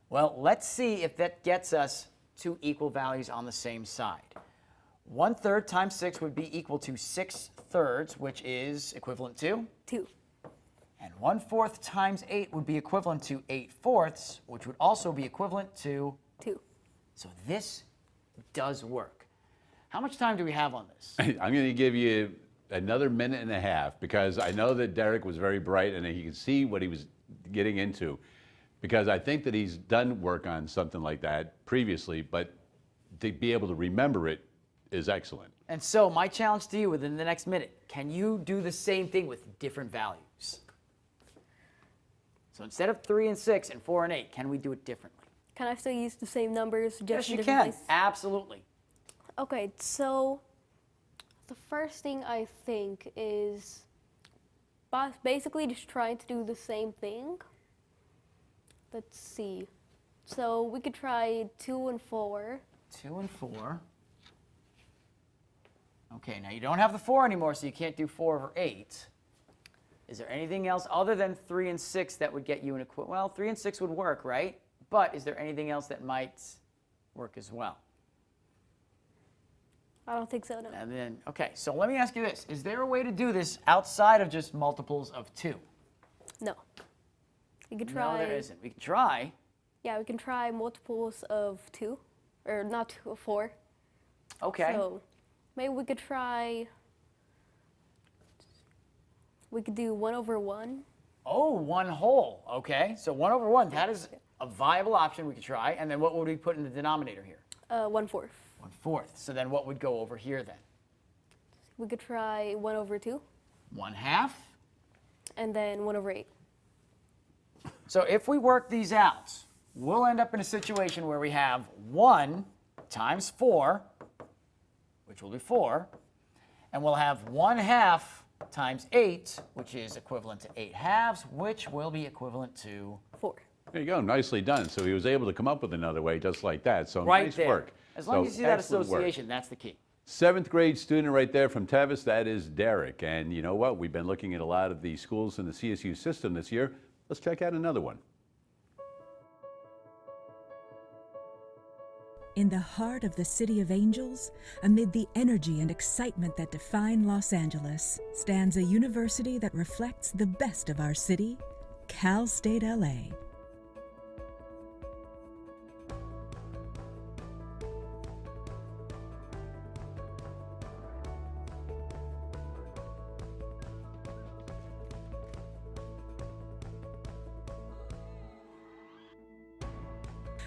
Well, let's see if that gets us two equal values on the same side. 1/3 times 6 would be equal to 6/3, which is equivalent to 2. And 1/4 times 8 would be equivalent to 8/4, which would also be equivalent to 2. So this does work. How much time do we have on this? I'm going to give you another minute and a half, because I know that Dereck was very bright and he could see what he was getting into, because I think that he's done work on something like that previously, but to be able to remember it is excellent. And so my challenge to you within the next minute, can you do the same thing with different values? So instead of 3 and 6 and 4 and 8, can we do it differently? Can I still use the same numbers? Just Yes, in you different can. places? Absolutely. Okay, so the first thing I think is basically just trying to do the same thing. Let's see. So we could try 2 and 4. 2 and 4. Okay, now you don't have the 4 anymore, so you can't do 4 over 8. Is there anything else other than 3 and 6 that would get you an equivalent? Well, 3 and 6 would work, right? But is there anything else that might work as well? I don't think so, no. And then, okay, so let me ask you this. Is there a way to do this outside of just multiples of 2? No. We could No, try. there isn't. We can try. Yeah, we can try multiples of 2, or not 2, 4. Okay. So maybe we could try. We could do 1/1. Oh, 1 whole. Okay. So 1/1. That is a viable option we could try. And then what would we put in the denominator here? 1/4. 1/4. So then what would go over here then? We could try 1/2, 1/2. and then 1/8. So if we work these out, we'll end up in a situation where we have 1 times 4, which will be 4, and we'll have 1/2 times 8, which is equivalent to 8/2, which will be equivalent to 4. There you go, nicely done. So he was able to come up with another way just like that. So right nice there. work. As long as you see that excellent work. association, that's the key. 7th grade student right there from Tevis, that is Dereck. And you know what? We've been looking at a lot of the schools in the CSU system this year. Let's check out another one. In the heart of the City of Angels, amid the energy and excitement that define Los Angeles, stands a university that reflects the best of our city, Cal State LA.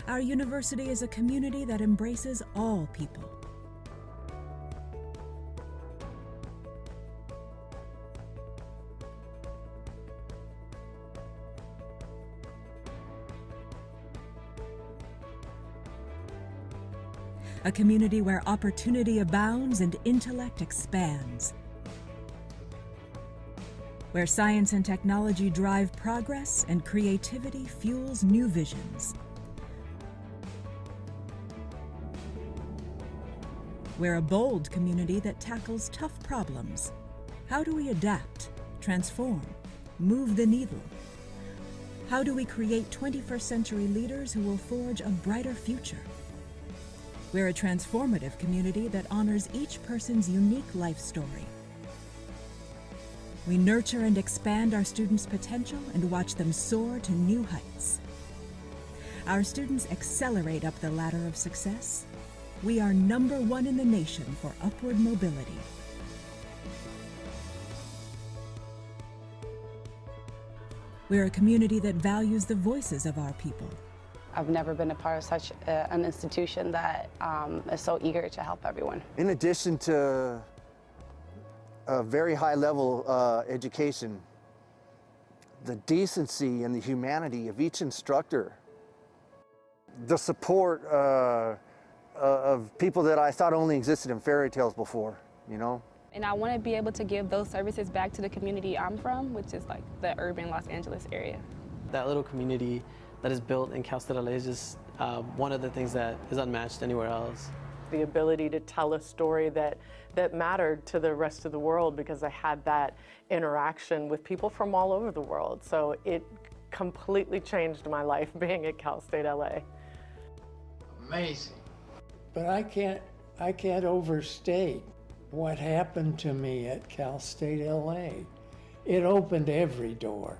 Our university is a community that embraces all people. A community where opportunity abounds and intellect expands. Where science and technology drive progress and creativity fuels new visions. We're a bold community that tackles tough problems. How do we adapt, transform, move the needle? How do we create 21st century leaders who will forge a brighter future? We're a transformative community that honors each person's unique life story. We nurture and expand our students' potential and watch them soar to new heights. Our students accelerate up the ladder of success. We are #1 in the nation for upward mobility. We're a community that values the voices of our people. I've never been a part of such an institution that is so eager to help everyone. In addition to a very high level education, the decency and the humanity of each instructor, the support of people that I thought only existed in fairy tales before, you know? And I want to be able to give those services back to the community I'm from, which is like the urban Los Angeles area. That little community that is built in Cal State LA is just one of the things that is unmatched anywhere else. The ability to tell a story that mattered to the rest of the world, because I had that interaction with people from all over the world. So it completely changed my life being at Cal State LA. Amazing. But I can't overstate what happened to me at Cal State LA. It opened every door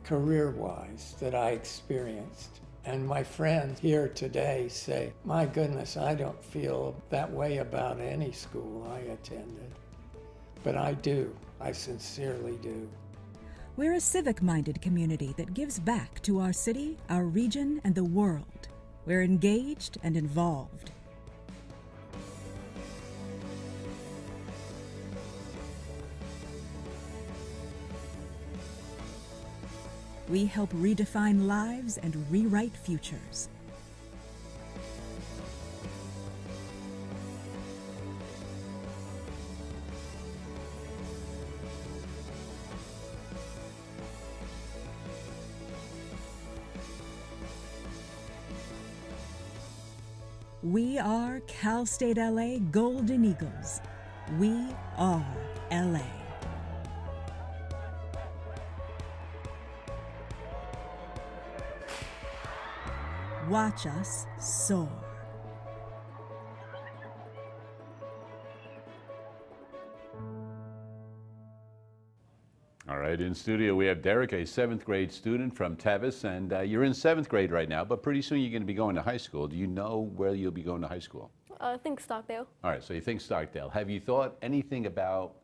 career-wise that I experienced. And my friends here today say, my goodness, I don't feel that way about any school I attended. But I do, I sincerely do. We're a civic-minded community that gives back to our city, our region, and the world. We're engaged and involved. We help redefine lives and rewrite futures. We are Cal State LA Golden Eagles. We are LA. Watch us soar. All right. right, in studio we have Dereck, a 7th grade student from Tevis, and you're in 7th grade right now, but pretty soon you're going to be going to high school. Do you know where you'll be going to high school? I think Stockdale. All right, so you think Stockdale. Have you thought anything about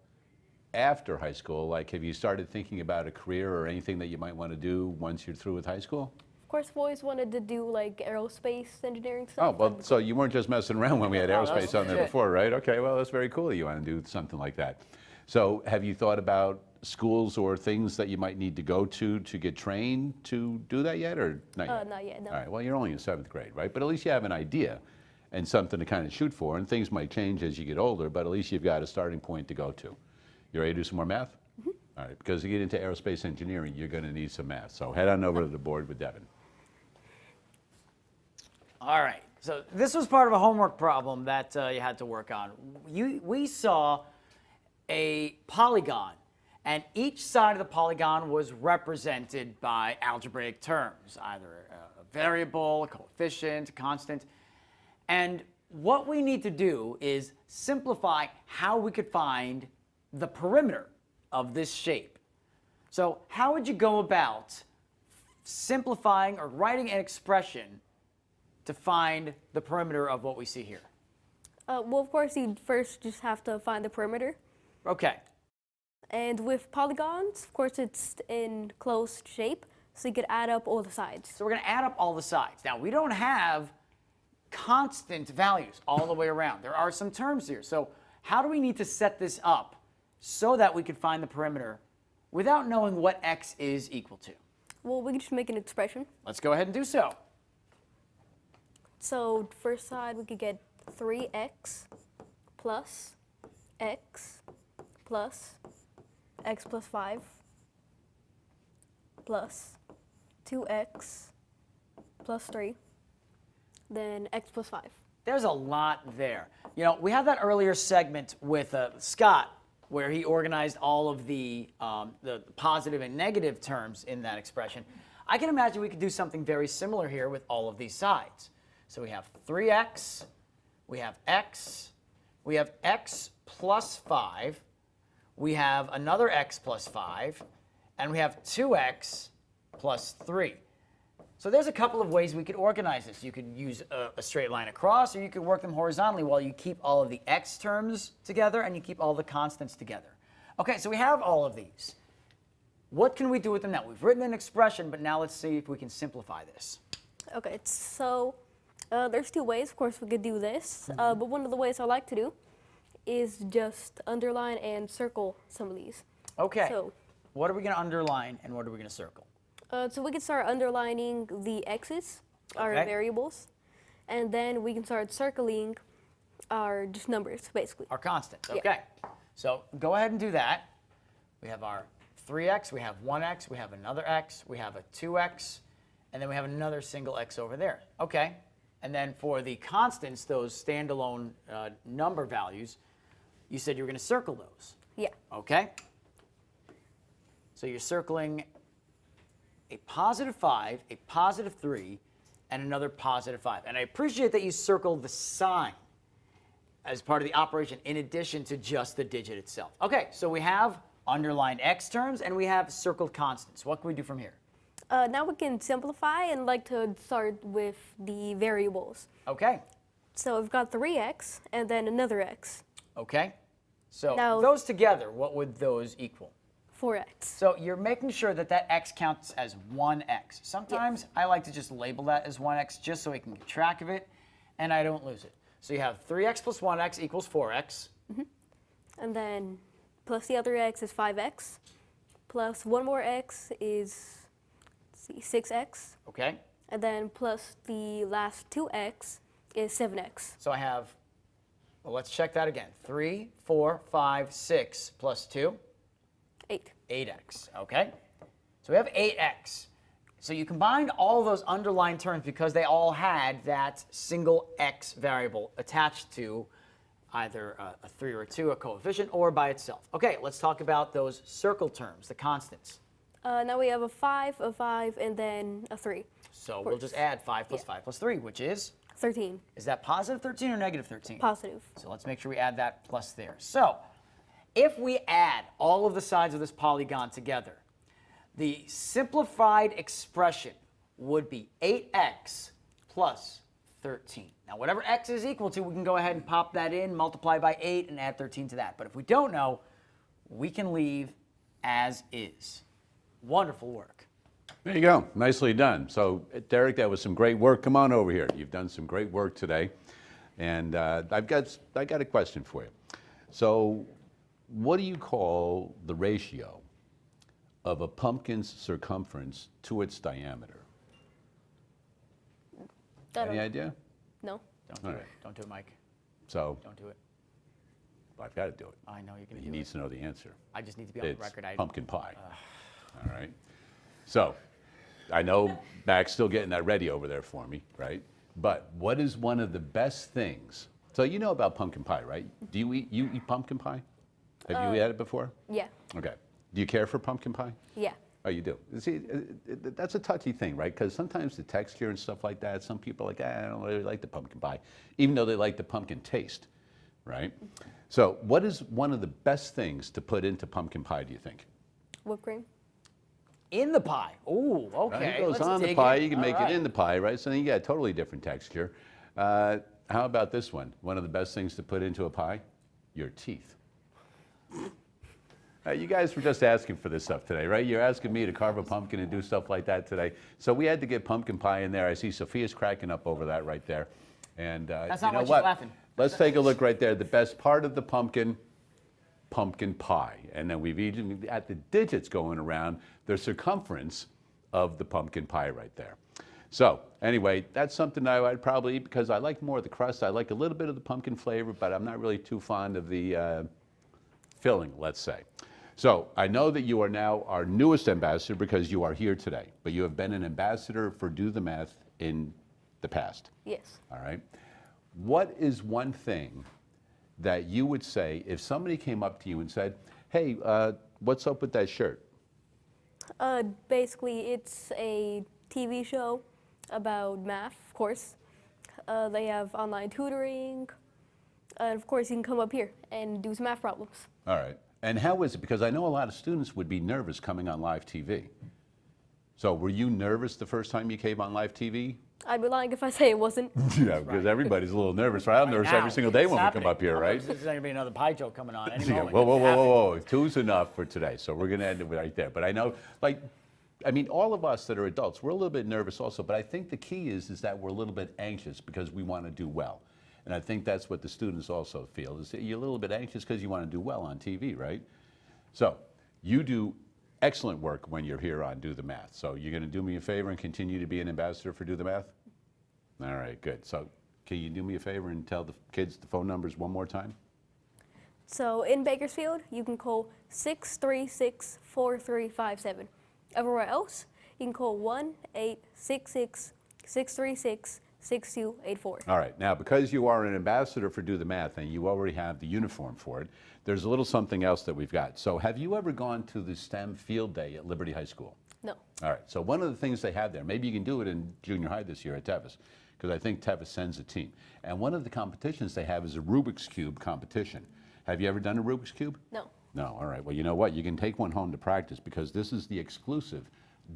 after high school? Like, have you started thinking about a career or anything that you might want to do once you're through with high school? Of course, I've always wanted to do like aerospace engineering Oh, stuff. well, so you weren't just messing around when we had No, aerospace on there legit. before, right? Okay, well, that's very cool. You want to do something like that. So have you thought about schools or things that you might need to go to get trained to do that yet, or not yet? Not yet, no. All right, well, you're only in 7th grade, right? But at least you have an idea and something to kind of shoot for, and things might change as you get older, but at least you've got a starting point to go to. You ready to do some more math? Mm-hmm. All right, because to get into aerospace engineering, you're going to need some math. So head on over to the board with Devin. All right. So this was part of a homework problem that you had to work on. We saw a polygon, and each side of the polygon was represented by algebraic terms, either a variable, a coefficient, a constant. And what we need to do is simplify how we could find the perimeter of this shape. So how would you go about simplifying or writing an expression to find the perimeter of what we see here? Well, of course, you'd first just have to find the perimeter. Okay. And with polygons, of course, it's in closed shape, so you could add up all the sides. So we're going to add up all the sides. Now, we don't have constant values all the way around. There are some terms here. So how do we need to set this up so that we could find the perimeter without knowing what x is equal to? Well, we can just make an expression. Let's go ahead and do so. So first side, we could get 3x plus x plus x plus 5 plus 2x plus 3, then x plus 5. There's a lot there. You know, we had that earlier segment with Scott where he organized all of the positive and negative terms in that expression. I can imagine we could do something very similar here with all of these sides. So we have 3x, we have x plus 5, we have another x plus 5, and we have 2x plus 3. So there's a couple of ways we could organize this. You could use a straight line across, or you could work them horizontally while you keep all of the x terms together and you keep all the constants together. Okay, so we have all of these. What can we do with them now? We've written an expression, but now let's see if we can simplify this. Okay, so there's two ways. Of course, we could do this, but one of the ways I like to do is just underline and circle some of these. Okay, So, what are we going to underline and what are we going to circle? so we can start underlining the x's, our Okay. variables, and then we can start circling our just numbers, basically. Our constants, Yeah. okay. So go ahead and do that. We have our 3x, we have 1x, we have another x, we have a 2x, and then we have another single x over there. Okay, and then for the constants, those standalone number values, you said you were going to circle those. Yeah. Okay. So you're circling a positive 5, a positive 3, and another positive 5. And I appreciate that you circled the sign as part of the operation in addition to just the digit itself. Okay, so we have underlined x terms and we have circled constants. What can we do from here? Now we can simplify and like to start with the variables. Okay. So we've got 3x and then another x, Okay. So Now- those together, what would those equal? 4x. So you're making sure that that x counts as 1x. Sometimes I like to just label that as 1x just so we can keep track of it and I don't lose it. So you have 3x plus 1x equals 4x. And then plus the other x is 5x, plus one more x is, let's see, 6x, Okay. and then plus the last 2x is 7x. So I have, well, let's check that again. 3, 4, 5, 6 plus 2. 8. 8x, okay? So we have 8x. So you combined all those underlined terms because they all had that single x variable attached to either a 3 or a 2, a coefficient, or by itself. Okay, let's talk about those circle terms, the constants. Now we have a 5, and then a 3. So we'll just add 5 plus 5 plus 3, which is? 13. Is that positive 13 or negative 13? Positive. So let's make sure we add that plus there. So If we add all of the sides of this polygon together, the simplified expression would be 8x plus 13. Now, whatever x is equal to, we can go ahead and pop that in, multiply by 8, and add 13 to that. But if we don't know, we can leave as is. Wonderful work. There you go. Nicely done. So, Dereck, that was some great work. Come on over here. You've done some great work today. And I got a question for you. So, what do you call the ratio of a pumpkin's circumference to its diameter? Any idea? No. Don't do it. Don't do it, Mike. So, Don't do it. I've got to do it. I know you're going to do He it. needs to know the answer. I just need to be on the It's record. pumpkin pie. All right. So, I know Mac's still getting that ready over there for me, right? But what is one of the best things? So you know about pumpkin pie, right? Do you eat pumpkin pie? Have you had it before? Yeah. Okay. Do you care for pumpkin pie? Yeah. Oh, you do. See, that's a touchy thing, right? Because sometimes the texture and stuff like that, some people are like, I don't really like the pumpkin pie, even though they like the pumpkin taste, right? So what is one of the best things to put into pumpkin pie, do you think? Whipped cream. In the pie. Ooh, okay. It goes Let's on the dig pie, in. you can All make right. it in the pie, right? So then you get a totally different texture. How about this one? One of the best things to put into a pie? Your teeth. You guys were just asking for this stuff today, right? You're asking me to carve a pumpkin and do stuff like that today. So we had to get pumpkin pie in there. I see Sophia's cracking up over that right there. And That's you not know why she's what? laughing. Let's take a look right there. The best part of the pumpkin pie. And then we've even at the digits going around the circumference of the pumpkin pie right there. So anyway, that's something I'd probably eat because I like more of the crust. I like a little bit of the pumpkin flavor, but I'm not really too fond of the filling, let's say. So I know that you are now our newest ambassador because you are here today, but you have been an ambassador for Do the Math in the past. Yes. All right. What is one thing that you would say if somebody came up to you and said, hey, what's up with that shirt? Basically, it's a TV show about math, of course. They have online tutoring. And of course, you can come up here and do some math problems. All right. And how is it? Because I know a lot of students would be nervous coming on live TV. So were you nervous the first time you came on live TV? I'd be lying if I say it wasn't. Yeah, because everybody's a little nervous, right? I'm nervous now, every single day it's when happening. we come up here, right? There's going to be another pie joke coming on any Yeah, moment. whoa. Two's enough for today, so we're going to end it right there. But I know, all of us that are adults, we're a little bit nervous also, but I think the key is that we're a little bit anxious because we want to do well. And I think that's what the students also feel, is that you're a little bit anxious because you want to do well on TV, right? So you do excellent work when you're here on Do the Math. So you're going to do me a favor and continue to be an ambassador for Do the Math? All right, good. So can you do me a favor and tell the kids the phone numbers one more time? So in Bakersfield, you can call 636-4357. Everywhere else, you can call 1-866-636-6284. All right. Now, because you are an ambassador for Do the Math and you already have the uniform for it, there's a little something else that we've got. So have you ever gone to the STEM field day at Liberty High School? No. All right. So one of the things they have there, maybe you can do it in junior high this year at Tevis, because I think Tevis sends a team. And one of the competitions they have is a Rubik's Cube competition. Have you ever done a Rubik's Cube? No. No. All right. Well, you know what? You can take one home to practice because this is the exclusive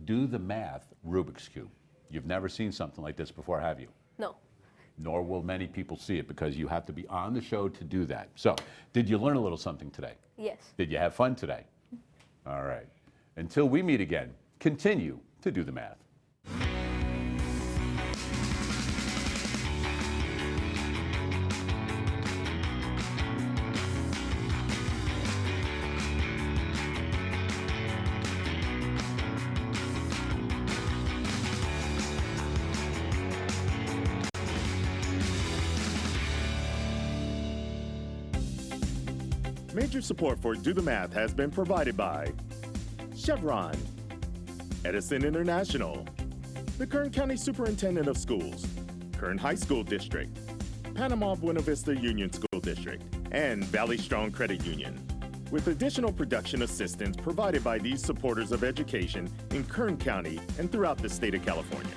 Do the Math Rubik's Cube. You've never seen something like this before, have you? No. Nor will many people see it because you have to be on the show to do that. So, did you learn a little something today? Yes. Did you have fun today? All right. Until we meet again, continue to do the math. Major support for Do the Math has been provided by Chevron, Edison International, the Kern County Superintendent of Schools, Kern High School District, Panama Buena Vista Union School District, and Valley Strong Credit Union, with additional production assistance provided by these supporters of education in Kern County and throughout the state of California.